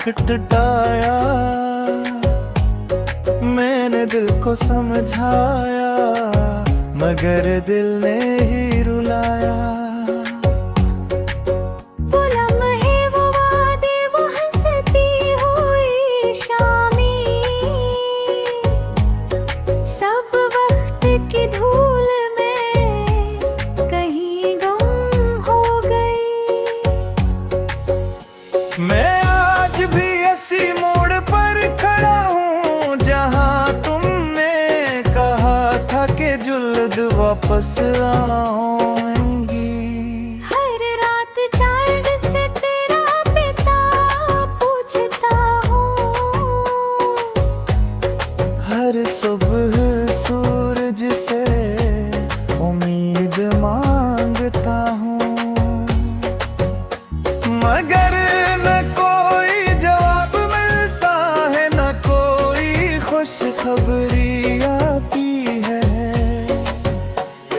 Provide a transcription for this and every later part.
खटखटाया, मैंने दिल को समझाया, मगर दिल ने ही रुलाया। वो लम्हे, वो वादे, वो हंसती हुई शामें, सब वक्त की धूल में कहीं गुम हो गई। मैं आज भी इसी मोड़ पर खड़ा हूँ जहाँ तुमने कहा था कि जुल्द वापस आऊंगी। हर रात चांद से तेरा पिता पूछता हूँ, हर सुबह सूरज से उम्मीद मांगता हूँ, मगर न कोई जवाब मिलता है, न कोई खुशखबरी आती है।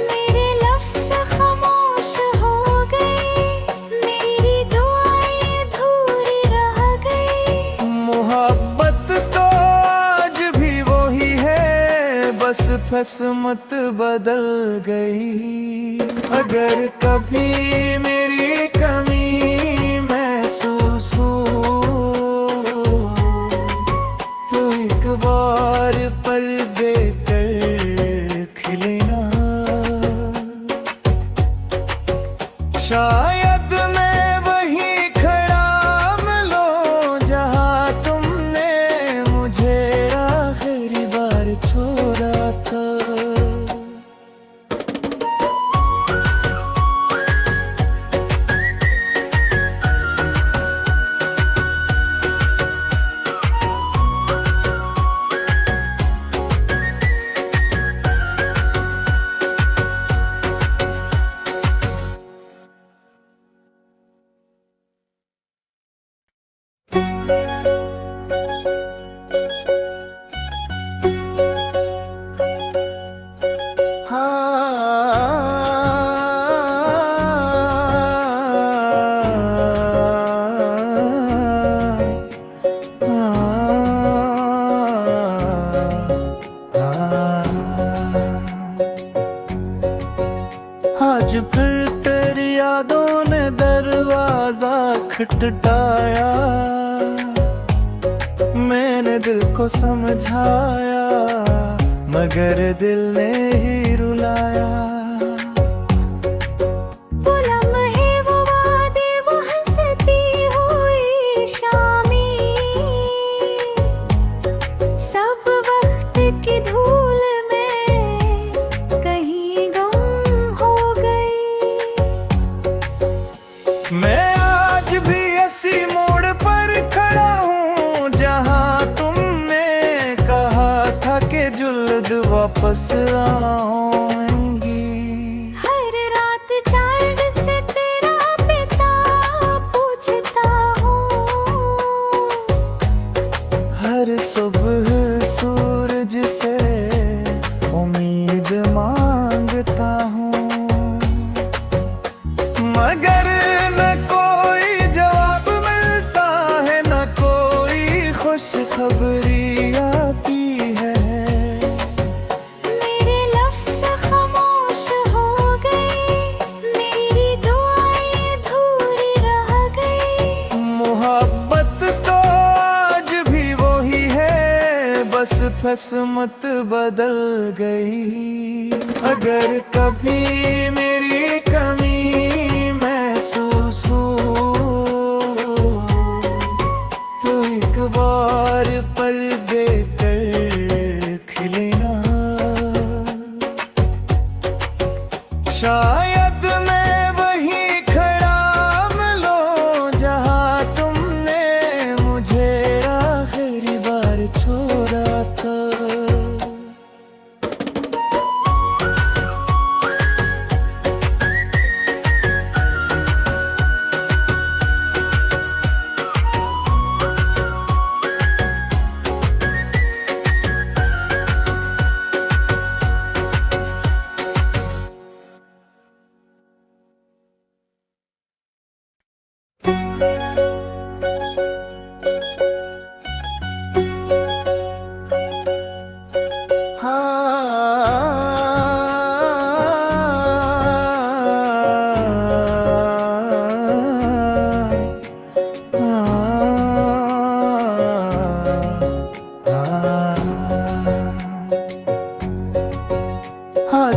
मेरे लफ्ज़ खामोश हो गए, मेरी दुआएं अधूरी रह गई। मोहब्बत तो आज भी वही है, बस किस्मत बदल गई। अगर कभी मेरी कमी महसूस हो तो एक बार पल देकर खिले ना। शायद मैं वहीं खड़ा मिलूं जहाँ तुमने मुझे आखिरी बार छोड़ा था। आज फिर तेरी यादों ने दरवाजा खटखटाया, मैंने दिल को समझाया, मगर दिल ने ही रुलाया। वो लम्हे, वो वादे, वो हंसती हुई शामें, सब वक्त की धूल में कहीं गुम हो गई। मैं आज भी इसी मोड़ पर खड़ा हूँ जहाँ तुमने कहा था कि जुल्द वापस आऊंगी। हर रात चांद से तेरा पिता पूछता हूँ, हर सुबह सूरज से उम्मीद मांगता हूँ, मगर न कोई जवाब मिलता है, न कोई खुशखबरी आती है। मेरे लफ्ज़ खामोश हो गए, मेरी दुआएं अधूरी रह गई। मोहब्बत तो आज भी वही है, बस किस्मत बदल गई। अगर कभी मेरी कमी महसूस हो तो एक बार पल देकर खिले ना। शायद मैं वहीं खड़ा मिलूं जहाँ तुमने मुझे आखिरी बार छोड़ा था।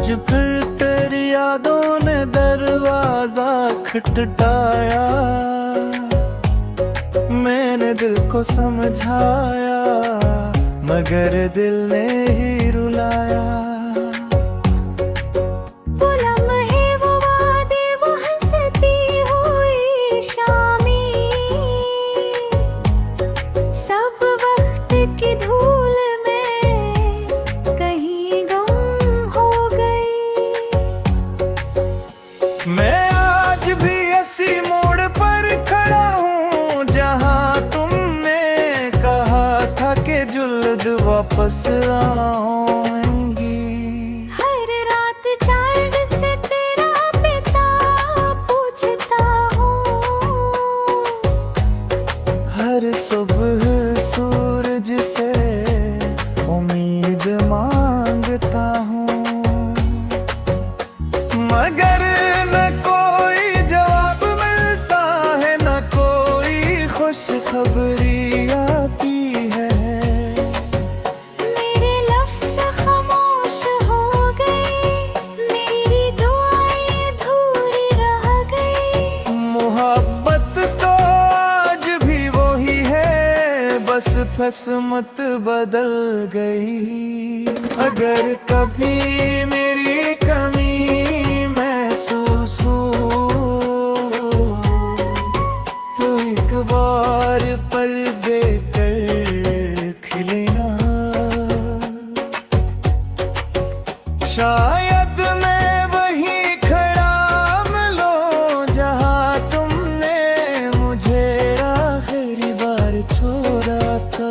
आज फिर तेरी यादों ने दरवाजा खटखटाया, मैंने दिल को समझाया मगर दिल ने ही रुलाया। वो लम्हे, वो वादे, वो हंसती हुई शामें, सब वक्त की धूल में कहीं गुम हो गई। मैं आज भी ऐसी मोड़ पर खड़ा हूँ जहाँ तुमने कहा था कि जुल्द वापस आऊंगी। हर रात चांद से तेरा पिता पूछता हूँ, हर सुबह सूरज से उम्मीद मांगता हूँ, मगर न कोई जवाब मिलता है, न कोई खुशखबरी आती है। मेरे लफ्ज़ खामोश हो गए, मेरी दुआएं अधूरी रह गई। मोहब्बत तो आज भी वही है, बस किस्मत बदल गई। अगर कभी मेरी कमी महसूस हो तो एक बार पल देकर खिलेना। शायद मैं वहीं खड़ा मिलूं जहाँ तुमने मुझे आखिरी बार छोड़ा था।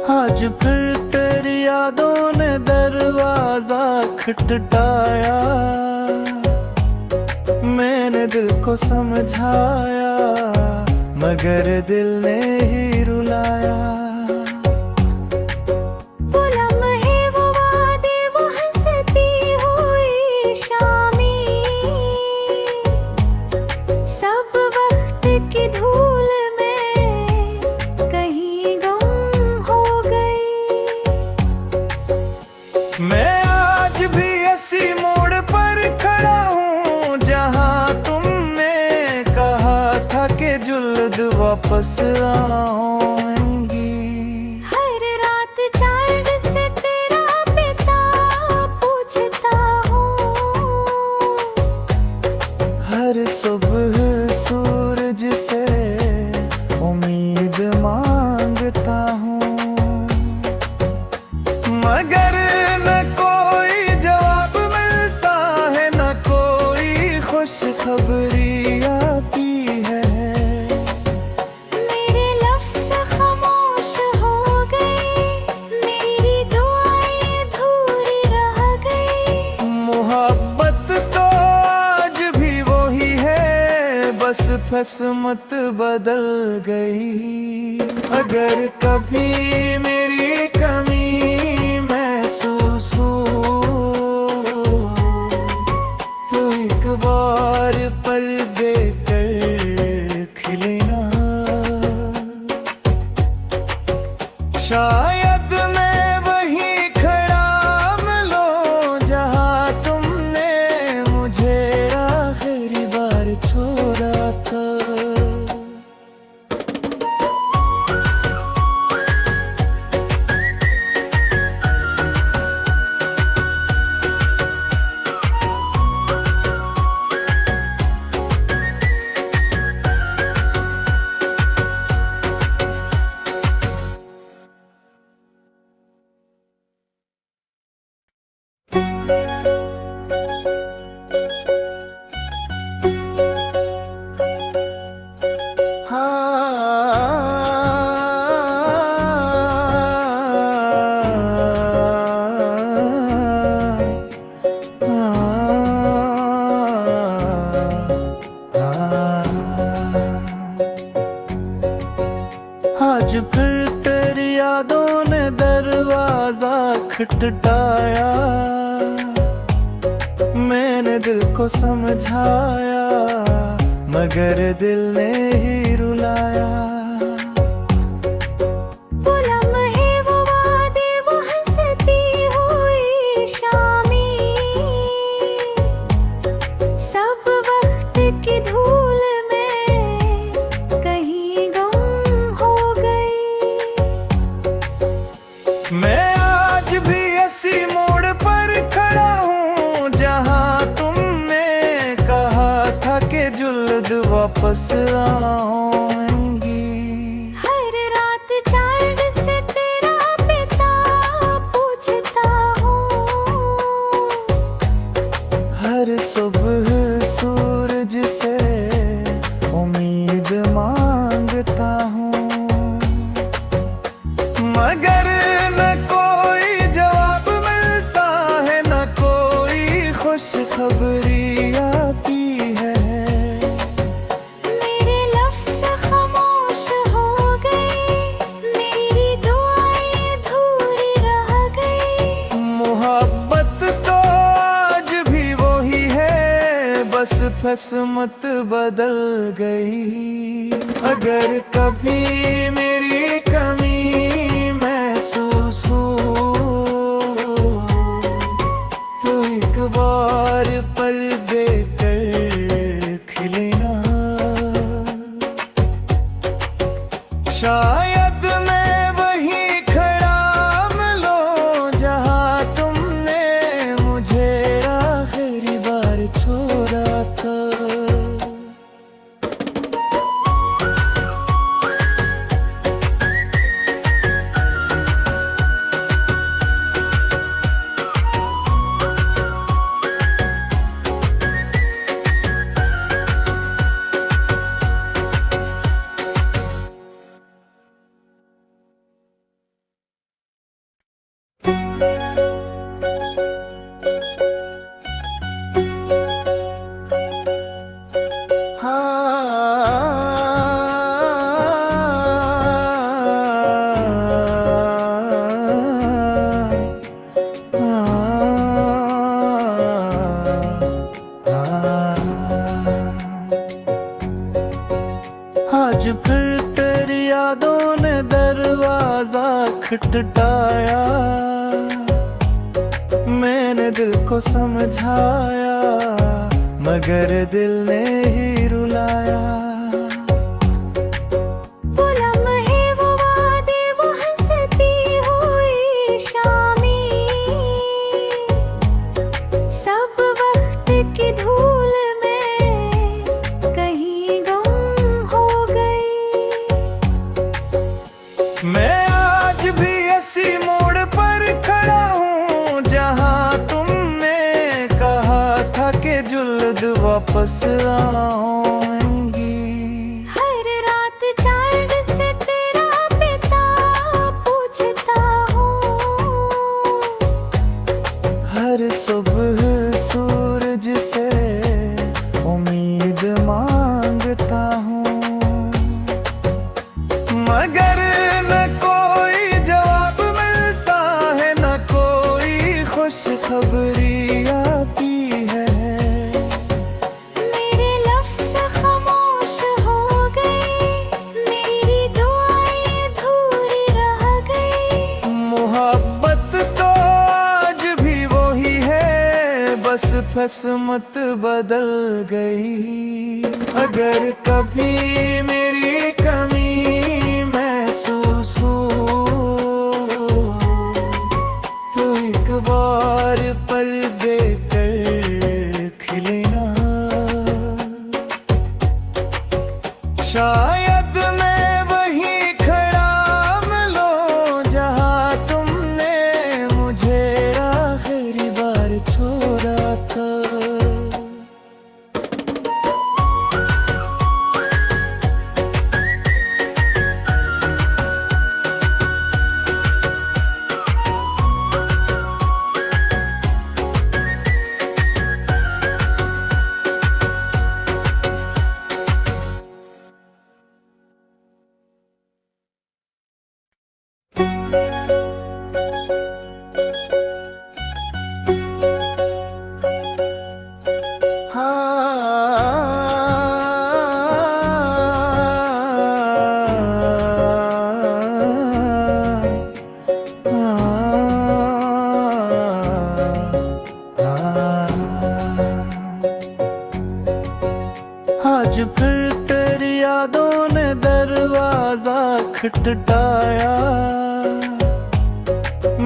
आज फिर तेरी यादों ने दरवाजा खटखटाया, मैंने दिल को समझाया मगर दिल ने ही रुलाया। वो लम्हे, वो वादे, वो हंसती हुई शामें, सब वक्त की धूल में कहीं गुम हो गई। मैं आज भी ऐसी मोड़ पर खड़ा हूँ जहाँ तुमने कहा था कि जुल्द वापस आऊंगी। हर रात चांद से तेरा पिता पूछता हूँ, हर सुबह सूरज से उम्मीद मांगता हूँ, मगर न कोई जवाब मिलता है, न कोई खुशखबरी आती है। मेरे लफ्ज़ खामोश हो गए, मेरी दुआएं अधूरी रह गई। मोहब्बत तो आज भी वही है, बस किस्मत बदल गई। अगर कभी मेरी कमी महसूस हो तो एक बार पल देकर खिलेना। शायद मैं वहीं खड़ा मिलूं जहाँ तुमने मुझे आखिरी बार छोड़ा था। आज फिर तेरी यादों ने दरवाजा खटखटाया, मैंने दिल को समझाया मगर दिल ने ही रुलाया। वो लम्हे, वो वादे, वो हंसती हुई शामें, सब वक्त की धूल में कहीं गुम हो गई। मैं आज भी इसी मोड़ पर खड़ा हूँ जहाँ तुमने कहा था कि जुल्द वापस आऊंगी। हर रात चांद से तेरा पिता पूछता हूँ, हर सुबह सूरज से उम्मीद मांगता हूँ, मगर न कोई जवाब मिलता है, न कोई खुशखबरी आती है। मेरे लफ्ज़ खामोश हो गए, मेरी दुआएं अधूरी रह गई। मोहब्बत तो आज भी वही है, बस किस्मत बदल गई। अगर कभी मेरी कमी महसूस हो तो एक बार पल देकर खिले ना। शायद मैं वहीं खड़ा मिलूं जहाँ तुमने मुझे आखिरी बार छोड़ा था। आज फिर तेरी यादों ने दरवाजा खटखटाया, मैंने दिल को समझाया मगर दिल ने ही रुलाया। वो लम्हे, वो वादे, वो हंसती हुई शामें, सब वक्त की धूल में कहीं गुम हो गई। मैं आज भी इसी मोड़ पर खड़ा हूँ जहाँ तुमने कहा था कि जुल्द वापस आऊंगी। हर रात चांद से तेरा पिता पूछता हूँ, हर सुबह सूरज से उम्मीद मांगता हूँ, मगर न कोई जवाब मिलता है, न कोई खुशखबरी आती है। मेरे लफ्ज़ खामोश हो गए, मेरी दुआएं अधूरी रह गई। मोहब्बत तो आज भी वही है, बस किस्मत बदल गई। अगर कभी मेरी कमी महसूस हो तो एक बार पल देकर खिले ना। शायद मैं वहीं खड़ा मिलूं जहाँ तुमने मुझे आखिरी बार छोड़ा था। खटटाया,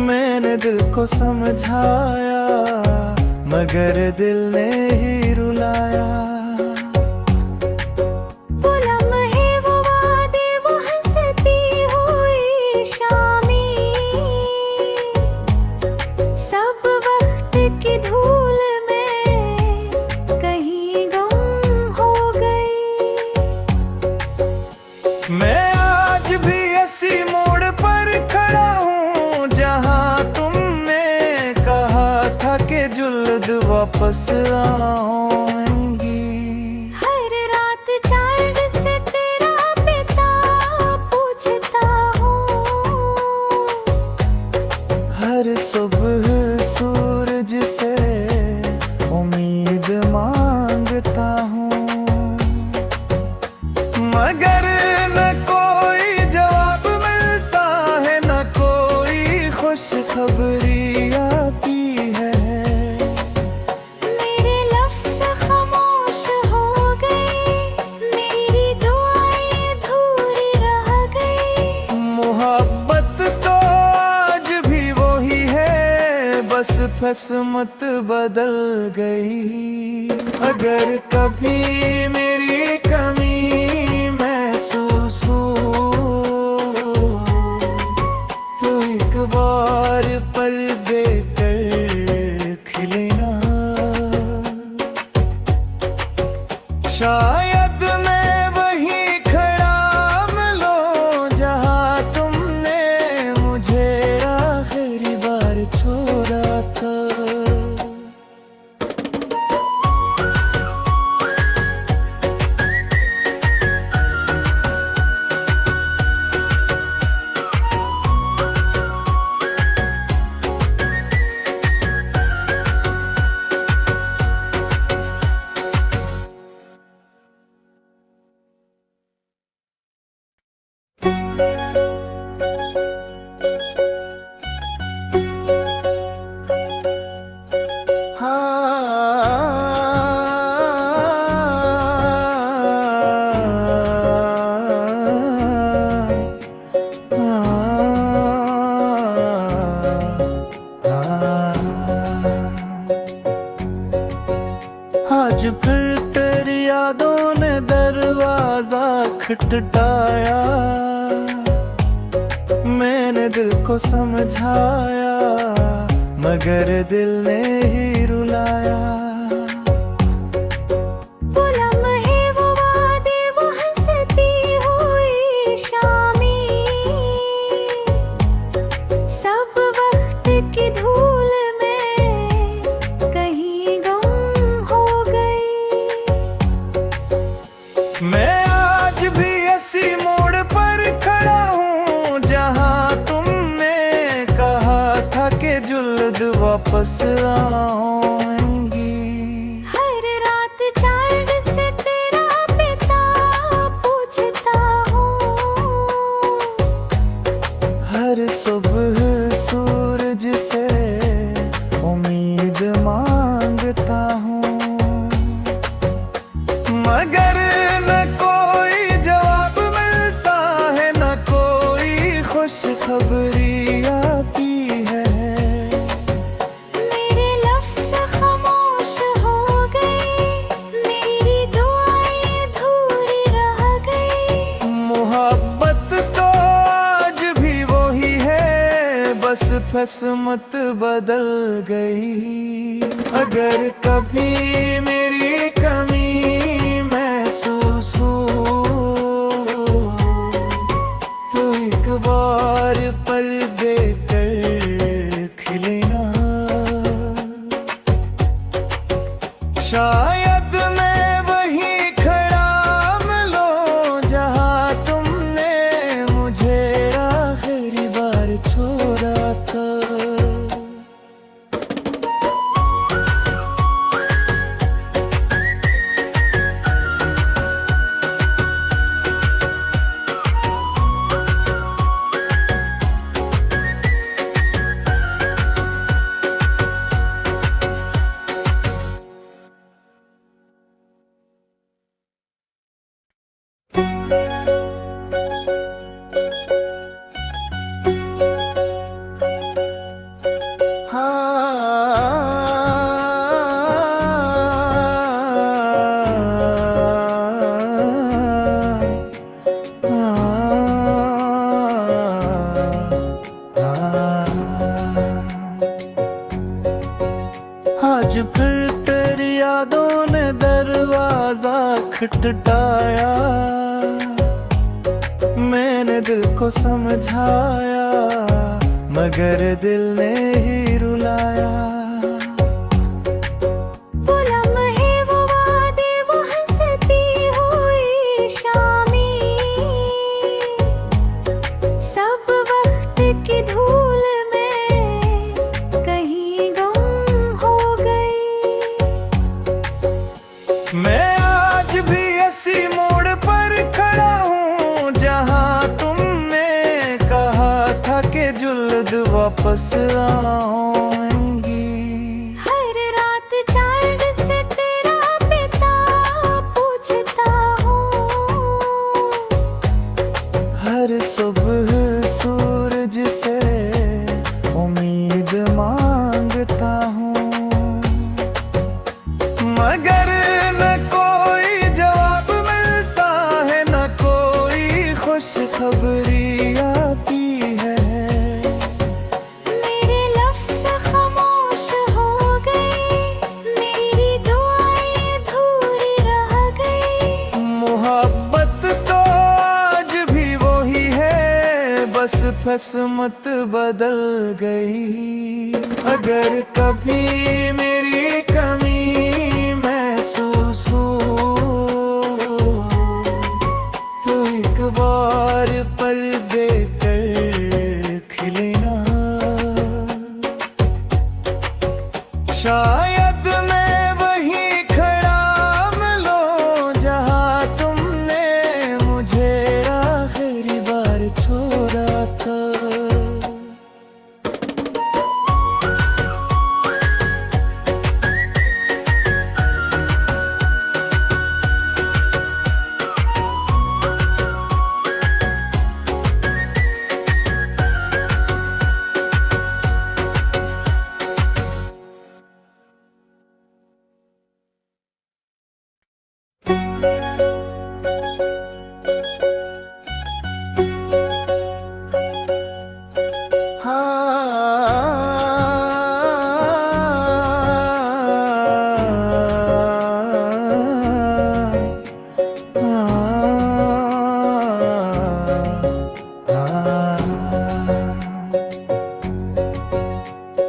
मैंने दिल को समझाया मगर दिल ने ही रुलाया। वो लम्हे, वो वादे, वो हंसती हुई शामें, सब वक्त की धूल में कहीं गुम हो गई। मैं आज भी ऐसी मोड़ पर खड़ा हूँ जहाँ तुमने कहा था कि जुल्द वापस आऊंगी। हर रात चांद से तेरा पिता पूछता हूँ, हर सुबह सूरज से उम्मीद मांगता हूँ, मगर न कोई जवाब मिलता है, न कोई खुशखबरी आती है। मेरे लफ्ज़ खामोश हो गए, मेरी दुआएं अधूरी रह गई। मोहब्बत तो आज भी वही है, बस किस्मत बदल गई। अगर कभी मेरी कमी महसूस हो तो एक बार पल देकर खिले ना। शायद मैं वहीं खड़ा मिलूं जहाँ तुमने मुझे आखिरी बार छोड़ा था। आज फिर तेरी यादों ने दरवाजा खटखटाया, मैंने दिल को समझाया मगर दिल ने ही रुलाया। वो लम्हे, वो वादे, वो हंसती हुई शामें, सब वक्त की धूल में कहीं गुम हो गई। मैं आज भी ऐसी मोड़ पर खड़ा हूँ जहाँ तुमने कहा था कि जुल्द वापस आऊंगी। हर रात चांद से तेरा पिता पूछता हूँ, हर सुबह सूरज से उम्मीद मांगता हूँ, मगर न कोई जवाब मिलता है, न कोई खुशखबरी आती है। मेरे लफ्ज़ खामोश हो गए, मेरी दुआएं अधूरी रह गई। मोहब्बत तो आज भी वही है, बस किस्मत बदल गई। अगर कभी मेरी कमी महसूस हो तो एक बार पल देकर खिले ना। शायद मैं वहीं खड़ा मिलूं जहाँ तुमने मुझे आखिरी बार छोड़ा था। खटखटाया, मैंने दिल को समझाया, मगर दिल ने ही रुलाया। वो लम्हे, वो वादे, वो हंसती हुई शामें, सब वक्त की धूल में कहीं गुम हो गई। मैं आज भी ऐसी मोड़ पर खड़ा हूँ जहाँ तुमने कहा था कि जुल्द वापस आऊंगी। हर रात चांद से तेरा पिता पूछता हूँ, हर सुबह सूरज से उम्मीद मांगता हूँ, मगर न कोई जवाब मिलता है, न कोई खुशखबरी आती है। मेरे लफ्ज़ खामोश हो गए, मेरी दुआएं अधूरी रह गई। मोहब्बत तो आज भी वही है, बस किस्मत बदल गई। अगर कभी मेरी कमी महसूस हो तो एक बार पल देकर खिलेना। शायद मैं वहीं खड़ा मिलूं जहाँ तुमने मुझे आखिरी बार छोड़ा था।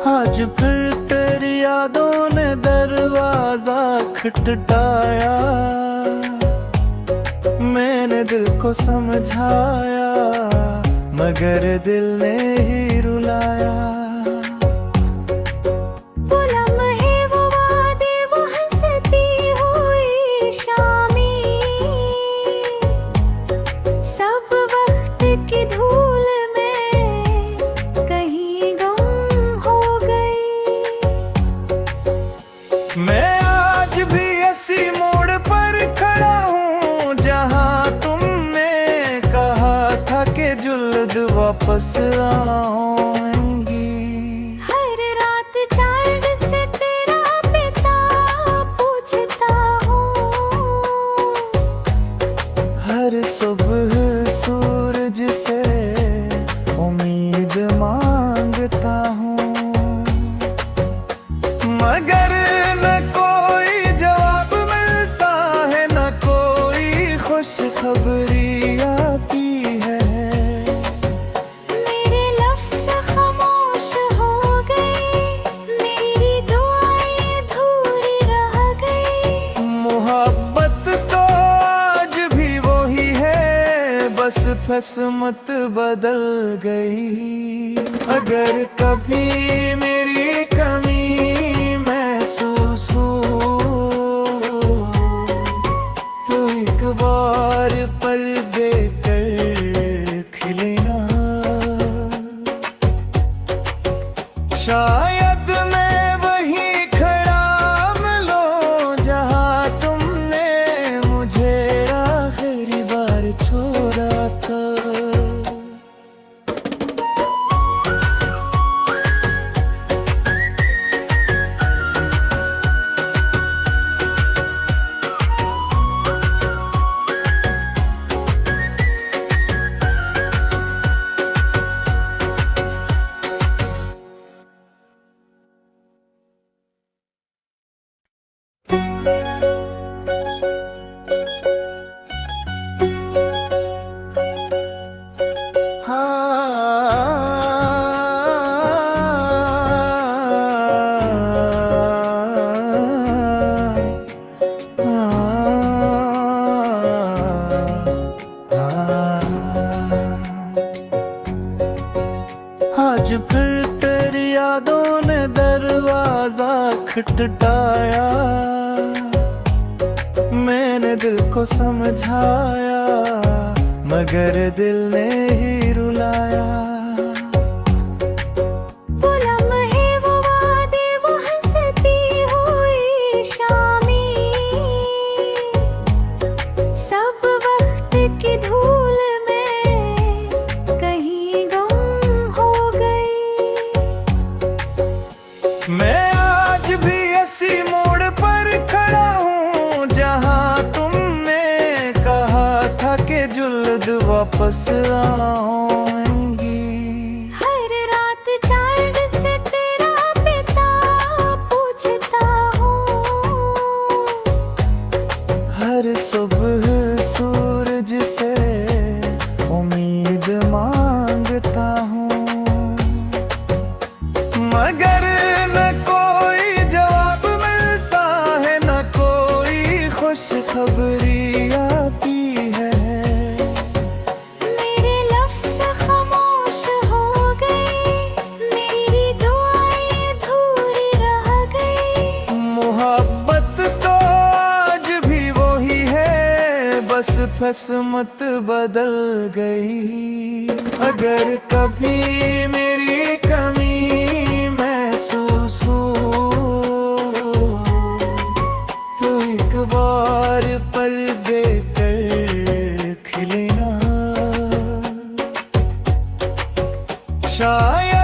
आज फिर तेरी यादों ने दरवाजा खटखटाया, मैंने दिल को समझाया, मगर दिल ने ही रुलाया। वो लम्हे, वो वादे, वो हंसती हुई शामें, सब वक्त की धूल में कहीं गुम हो गई। मैं आज भी ऐसी मोड़ पर खड़ा हूँ जहाँ तुमने कहा था कि जुल्द वापस आऊंगी। हर रात चांद से तेरा पिता पूछता हूँ, हर सुबह सूरज से उम्मीद मांगता हूँ, मगर न कोई जवाब मिलता है, न कोई खुशखबरी आती है। मेरे लफ्ज़ खामोश हो गए, मेरी दुआएं अधूरी रह गई। मोहब्बत तो आज भी वही है, बस किस्मत बदल गई। अगर कभी मेरी कमी महसूस हो तो एक बार पल देकर खिलेना। शायद मैं वहीं खड़ा मिलूं जहाँ तुमने मुझे आखिरी बार छोड़ा था। फिर तेरी यादों ने दरवाजा खटखटाया। मैंने दिल को समझाया मगर दिल ने ही रुलाया। वो लम्हे, वो वादे, वो हंसती हुई शामें, सब वक्त की धूल में कहीं गुम हो गई। मैं आज भी इसी मोड़ पर खड़ा हूँ जहाँ तुमने कहा था कि जुल्द वापस आऊंगी। हर रात चांद से तेरा पिता पूछता हूँ, हर सुबह सूरज से उम्मीद मांगता हूँ, मगर न कोई जवाब मिलता है, न कोई खुशखबरी आती है। मेरे लफ्ज़ खामोश हो गए, मेरी दुआएं अधूरी रह गई। मोहब्बत तो आज भी वही है, बस किस्मत बदल गई। अगर कभी मेरी कमी महसूस हो तो एक बार पल देकर खिले ना। शायद